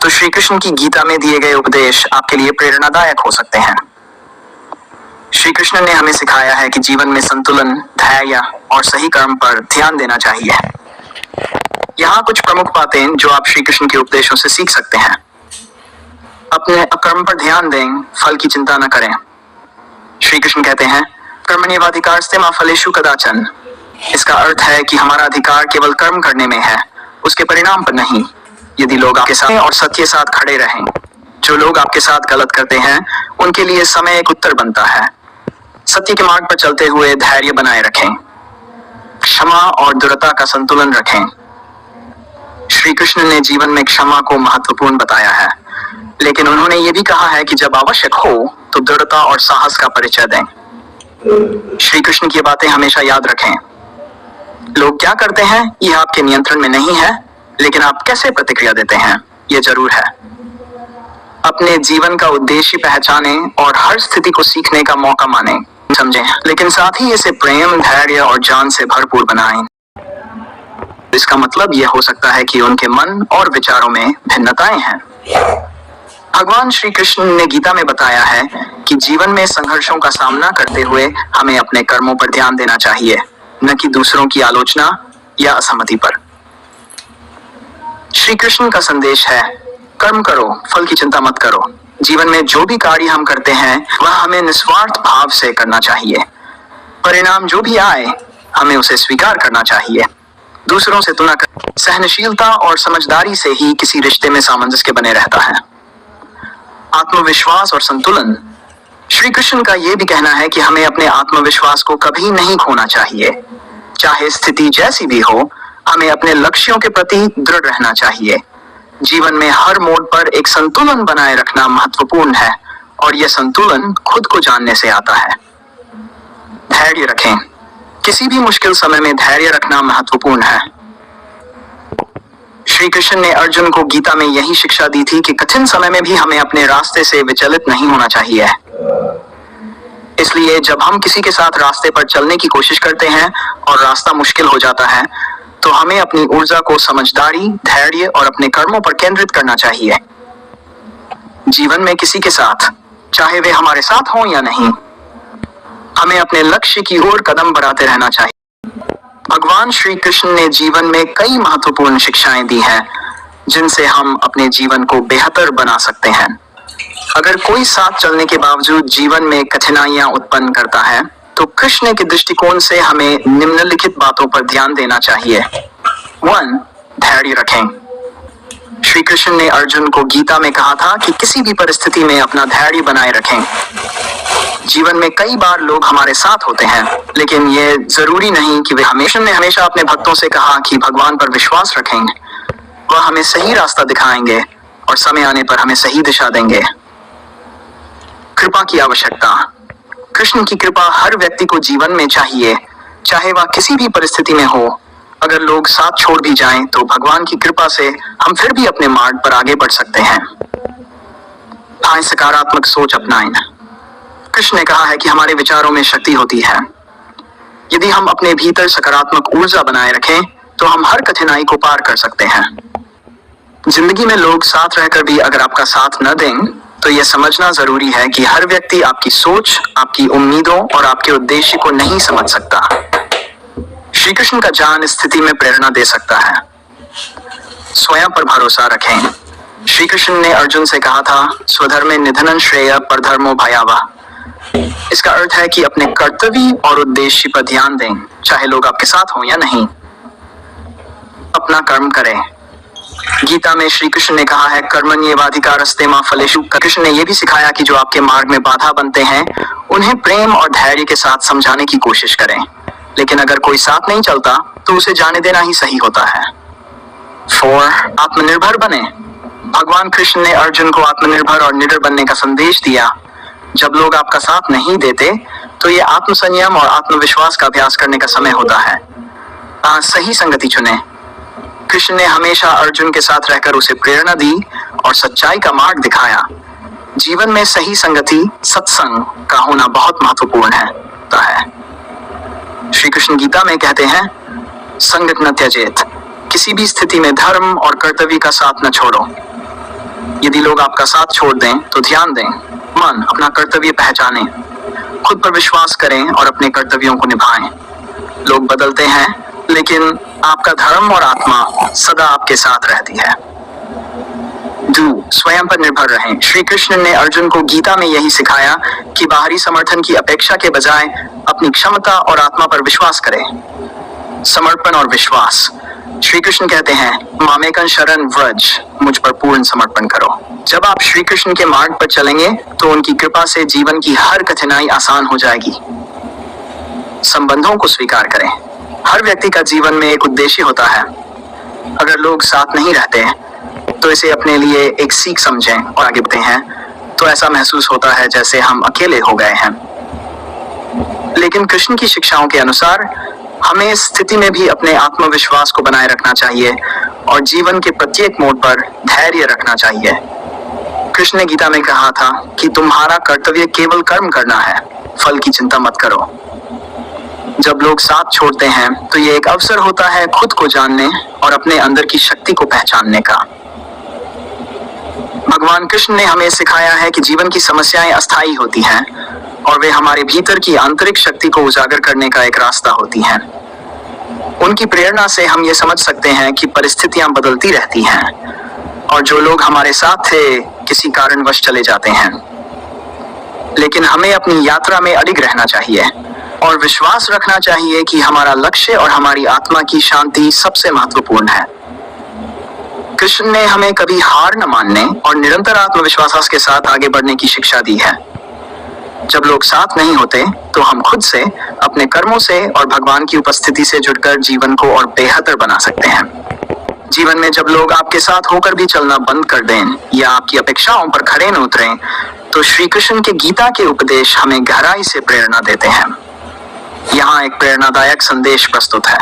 तो श्री कृष्ण की गीता में दिए गए उपदेश आपके लिए प्रेरणादायक हो सकते हैं। श्री कृष्ण ने हमें सिखाया है कि जीवन में संतुलन, धैर्य और सही कर्म पर ध्यान देना चाहिए। यहाँ कुछ प्रमुख बातें जो आप श्री कृष्ण के उपदेशों से सीख सकते हैं। अपने कर्म पर ध्यान दें, फल की चिंता न करें। श्री कृष्ण कहते हैं, कर्मण्येवाधिकारस्ते मा फलेषु कदाचन। इसका अर्थ है कि हमारा अधिकार केवल कर्म करने में है, उसके परिणाम पर नहीं। यदि लोग आपके साथ और सत्य के साथ खड़े रहें, जो लोग आपके साथ गलत करते हैं उनके लिए समय एक उत्तर बनता है। सत्य के मार्ग पर चलते हुए धैर्य बनाए रखें, क्षमा और दृढ़ता का संतुलन रखें। श्री कृष्ण ने जीवन में क्षमा को महत्वपूर्ण बताया है, लेकिन उन्होंने ये भी कहा है कि जब आवश्यक हो तो दृढ़ता और साहस का परिचय दें। श्री कृष्ण की बातें हमेशा याद रखें। लोग क्या करते हैं यह आपके नियंत्रण में नहीं है, लेकिन आप कैसे प्रतिक्रिया देते हैं यह जरूर है। अपने जीवन का उद्देश्य पहचानें और हर स्थिति को सीखने का मौका मानें, समझें, लेकिन साथ ही इसे प्रेम, धैर्य और ज्ञान से भरपूर बनाएं। इसका मतलब यह हो सकता है कि उनके मन और विचारों में भिन्नताएं हैं। भगवान श्री कृष्ण ने गीता में बताया है कि जीवन में संघर्षों का सामना करते हुए हमें अपने कर्मों पर ध्यान देना चाहिए, न कि दूसरों की आलोचना या असहमति पर। श्री कृष्ण का संदेश है, कर्म करो, फल की चिंता मत करो। जीवन में जो भी कार्य हम करते हैं वह हमें निस्वार्थ भाव से करना चाहिए। परिणाम जो भी आए हमें उसे स्वीकार करना चाहिए। दूसरों से तुलना कर सहनशीलता और समझदारी से ही किसी रिश्ते में सामंजस्य बने रहता है। आत्मविश्वास और संतुलन। श्री कृष्ण का यह भी कहना है कि हमें अपने आत्मविश्वास को कभी नहीं खोना चाहिए। चाहे स्थिति जैसी भी हो, हमें अपने लक्ष्यों के प्रति दृढ़ रहना चाहिए। जीवन में हर मोड़ पर एक संतुलन बनाए रखना महत्वपूर्ण है, और यह संतुलन खुद को जानने से आता है। धैर्य रखें। किसी भी मुश्किल समय में धैर्य रखना महत्वपूर्ण है। श्री कृष्ण ने अर्जुन को गीता में यही शिक्षा दी थी कि कठिन समय में भी हमें अपने रास्ते से विचलित नहीं होना चाहिए। इसलिए जब हम किसी के साथ रास्ते पर चलने की कोशिश करते हैं और रास्ता मुश्किल हो जाता है, तो हमें अपनी ऊर्जा को समझदारी, धैर्य और अपने कर्मों पर केंद्रित करना चाहिए। जीवन में किसी के साथ, चाहे वे हमारे साथ हों या नहीं, हमें अपने लक्ष्य की ओर कदम बढ़ाते रहना चाहिए। भगवान श्री कृष्ण ने जीवन में कई महत्वपूर्ण शिक्षाएं दी हैं, जिनसे हम अपने जीवन को बेहतर बना सकते हैं। अगर कोई साथ चलने के बावजूद जीवन में कठिनाइयां उत्पन्न करता है, तो कृष्ण के दृष्टिकोण से हमें निम्नलिखित बातों पर ध्यान देना चाहिए। 1. धैर्य रखें। श्री कृष्ण ने अर्जुन को गीता में कहा था कि किसी भी परिस्थिति में अपना धैर्य बनाए रखें। जीवन में कई बार लोग हमारे साथ होते हैं, लेकिन ये जरूरी नहीं कि वे हमेशा अपने भक्तों से कहा कि भगवान पर विश्वास रखेंगे। वह हमें सही रास्ता दिखाएंगे और समय आने पर हमें सही दिशा देंगे। कृपा की आवश्यकता। कृष्ण की कृपा हर व्यक्ति को जीवन में चाहिए, चाहे वह किसी भी परिस्थिति में हो। अगर लोग साथ छोड़ भी जाएं, तो भगवान की कृपा से हम फिर भी अपने मार्ग पर आगे बढ़ सकते हैं। सकारात्मक सोच अपनाएं। कृष्ण ने कहा है कि हमारे विचारों में शक्ति होती है। यदि हम अपने भीतर सकारात्मक ऊर्जा बनाए रखें, तो हम हर कठिनाई को पार कर सकते हैं। जिंदगी में लोग साथ रहकर भी अगर आपका साथ न दें, तो यह समझना जरूरी है कि हर व्यक्ति आपकी सोच, आपकी उम्मीदों और आपके उद्देश्य को नहीं समझ सकता। श्री कृष्ण का ज्ञान इस स्थिति में प्रेरणा दे सकता है। स्वयं पर भरोसा रखें। श्री कृष्ण ने अर्जुन से कहा था, स्वधर्मे निधनं श्रेय परधर्मो भयावह। इसका अर्थ है कि अपने कर्तव्य और उद्देश्य पर ध्यान दें, चाहे लोग आपके साथ हों या नहीं। अपना कर्म करें। गीता में श्री कृष्ण ने कहा है, कर्मण्येवाधिकारस्ते मा फलेषु। कृष्ण ने यह भी सिखाया कि जो आपके मार्ग में बाधा बनते हैं, उन्हें प्रेम और धैर्य के साथ समझाने की कोशिश करें। लेकिन अगर कोई साथ नहीं चलता, तो उसे जाने देना ही सही होता है। 4. आत्मनिर्भर बने। भगवान कृष्ण ने अर्जुन को आत्मनिर्भर और निडर बनने का संदेश दिया। जब लोग आपका साथ नहीं देते, तो ये आत्मसंयम और आत्मविश्वास का अभ्यास करने का समय होता है। सही संगति चुने। कृष्ण ने हमेशा अर्जुन के साथ रहकर उसे प्रेरणा दी और सच्चाई का मार्ग दिखाया। जीवन में सही संगति, सत्संग का होना बहुत महत्वपूर्ण है। श्री कृष्ण गीता में कहते हैं, संगत न त्यजेत। किसी भी स्थिति में धर्म और कर्तव्य का साथ न छोड़ो। यदि लोग आपका साथ छोड़ दें तो ध्यान दें, मन अपना कर्तव्य पहचाने, खुद पर विश्वास करें और अपने कर्तव्यों को निभाएं। लोग बदलते हैं, लेकिन आपका धर्म और आत्मा सदा आपके साथ रहती है। स्वयं पर निर्भर रहें। श्री कृष्ण ने अर्जुन को गीता में यही सिखाया कि बाहरी समर्थन की अपेक्षा के बजाय अपनी क्षमता और आत्मा पर विश्वास करें। समर्पण और विश्वास। श्री कृष्ण कहते हैं, मामेकं शरण व्रज, मुझ पर पूर्ण समर्पण करो। जब आप श्री कृष्ण के मार्ग पर चलेंगे तो उनकी कृपा से जीवन की हर कठिनाई आसान हो जाएगी। संबंधों को स्वीकार करें। हर व्यक्ति का जीवन में एक उद्देश्य होता है। अगर लोग साथ नहीं रहते तो इसे अपने लिए एक सीख समझें और आगे बढ़ते हैं तो ऐसा महसूस होता है जैसे हम अकेले हो गए हैं। लेकिन कृष्ण की शिक्षाओं के अनुसार हमें इस स्थिति में भी अपने आत्मविश्वास को बनाए रखना चाहिए और जीवन के प्रत्येक मोड़ पर धैर्य रखना चाहिए। कृष्ण ने गीता में कहा था कि तुम्हारा कर्तव्य केवल कर्म करना है, फल की चिंता मत करो। जब लोग साथ छोड़ते हैं तो ये एक अवसर होता है खुद को जानने और अपने अंदर की शक्ति को पहचानने का। भगवान कृष्ण ने हमें सिखाया है कि जीवन की समस्याएं अस्थायी होती हैं और वे हमारे भीतर की आंतरिक शक्ति को उजागर करने का एक रास्ता होती हैं। उनकी प्रेरणा से हम ये समझ सकते हैं कि परिस्थितियां बदलती रहती हैं और जो लोग हमारे साथ थे किसी कारणवश चले जाते हैं। लेकिन हमें अपनी यात्रा में अडिग रहना चाहिए और विश्वास रखना चाहिए कि हमारा लक्ष्य और हमारी आत्मा की शांति सबसे महत्वपूर्ण है। कृष्ण ने हमें कभी हार न मानने और निरंतर आत्मविश्वास के साथ आगे बढ़ने की शिक्षा दी है। जब लोग साथ नहीं होते तो हम खुद से, अपने कर्मों से और भगवान की उपस्थिति से जुड़कर जीवन को और बेहतर बना सकते हैं। जीवन में जब लोग आपके साथ होकर भी चलना बंद कर दें या आपकी अपेक्षाओं पर खरे न उतरें तो श्री कृष्ण के गीता के उपदेश हमें गहराई से प्रेरणा देते हैं। यहाँ एक प्रेरणादायक संदेश प्रस्तुत है।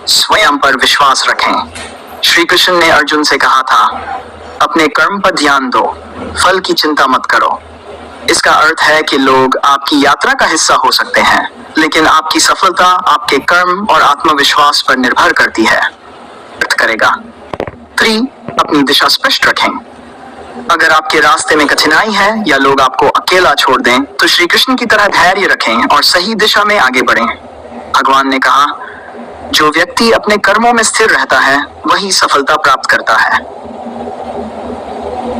स्वयं पर विश्वास रखें। श्री कृष्ण ने अर्जुन से कहा था, अपने कर्म पर ध्यान दो, फल की चिंता मत करो। इसका अर्थ है कि लोग आपकी यात्रा का हिस्सा हो सकते हैं, लेकिन आपकी सफलता आपके कर्म और आत्मविश्वास पर निर्भर करती है। करेगा। 3. अपनी दिशा स्पष्ट रखें। अगर आपके रास्ते में कठिनाई है या लोग आपको अकेला छोड़ दें तो श्री कृष्ण की तरह धैर्य रखें और सही दिशा में आगे बढ़ें। भगवान ने कहा, जो व्यक्ति अपने कर्मों में स्थिर रहता है वही सफलता प्राप्त करता है।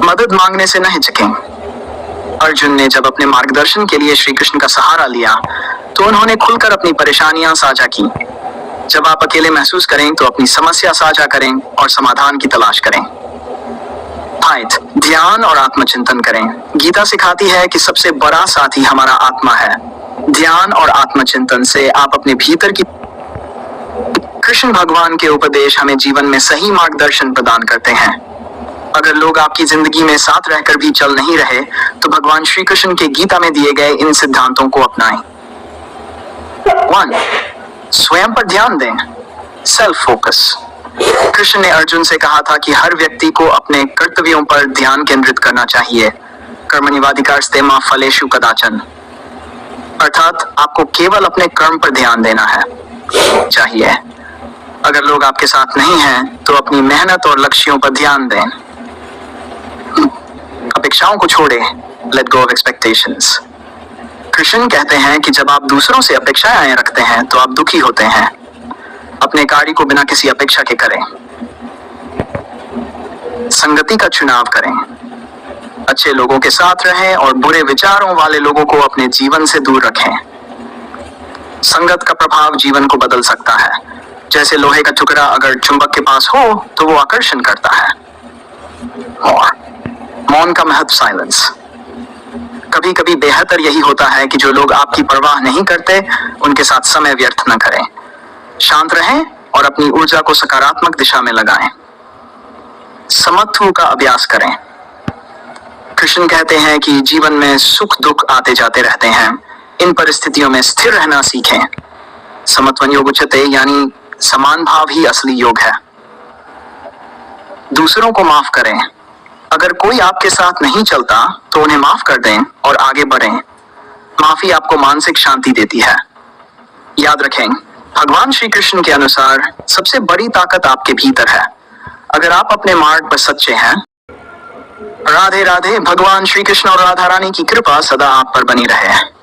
मदद मांगने से न हिचकें। अर्जुन ने जब अपने मार्गदर्शन के लिए श्री कृष्ण का सहारा लिया तो उन्होंने खुलकर अपनी परेशानियां साझा की। जब आप अकेले महसूस करें तो अपनी समस्या साझा करें और समाधान की तलाश करें। ध्यान और आत्मचिंतन करें। गीता सिखाती है कि सबसे बड़ा साथी हमारा आत्मा है। ध्यान और आत्मचिंतन से आप अपने भीतर की कृष्ण भगवान के उपदेश हमें जीवन में सही मार्गदर्शन प्रदान करते हैं। अगर लोग आपकी जिंदगी में साथ रहकर भी चल नहीं रहे तो भगवान श्री कृष्ण के गीता में दिए गए इन सिद्धांतों को अपनाएं। 1. स्वयं पर ध्यान दें। Self focus. कृष्ण ने अर्जुन से कहा था कि हर व्यक्ति को अपने कर्तव्यों पर ध्यान केंद्रित करना चाहिए। कर्मण्येवाधिकारस्ते मा फलेषु कदाचन। अर्थात आपको केवल अपने कर्म पर ध्यान देना है चाहिए। अगर लोग आपके साथ नहीं हैं तो अपनी मेहनत और लक्ष्यों पर ध्यान दें। अपेक्षाओं को छोड़ें। Let go of expectations. Krishna कहते हैं कि जब आप दूसरों से अपेक्षाएं रखते हैं तो आप दुखी होते हैं। अपने कार्य को बिना किसी अपेक्षा के करें। संगति का चुनाव करें। अच्छे लोगों के साथ रहें और बुरे विचारों वाले लोगों को अपने जीवन से दूर रखें। संगत का प्रभाव जीवन को बदल सकता है। जैसे लोहे का टुकड़ा अगर चुंबक के पास हो तो वो आकर्षण करता है। मौन का महत्व। साइलेंस। कभी कभी बेहतर यही होता है कि जो लोग आपकी परवाह नहीं करते उनके साथ समय व्यर्थ न करें। शांत रहें और अपनी ऊर्जा को सकारात्मक दिशा में लगाएं। समत्व का अभ्यास करें। कृष्ण कहते हैं कि जीवन में सुख दुख आते जाते रहते हैं। इन परिस्थितियों में स्थिर रहना सीखें। समत्वं योग उच्यते, यानी समान भाव ही असली योग है। दूसरों को माफ करें। अगर कोई आपके साथ नहीं चलता तो उन्हें माफ कर दें और आगे बढ़ें। माफी आपको मानसिक शांति देती है। याद रखें, भगवान श्री कृष्ण के अनुसार सबसे बड़ी ताकत आपके भीतर है। अगर आप अपने मार्ग पर सच्चे हैं राधे राधे। भगवान श्री कृष्ण और राधा रानी की कृपा सदा आप पर बनी रहे।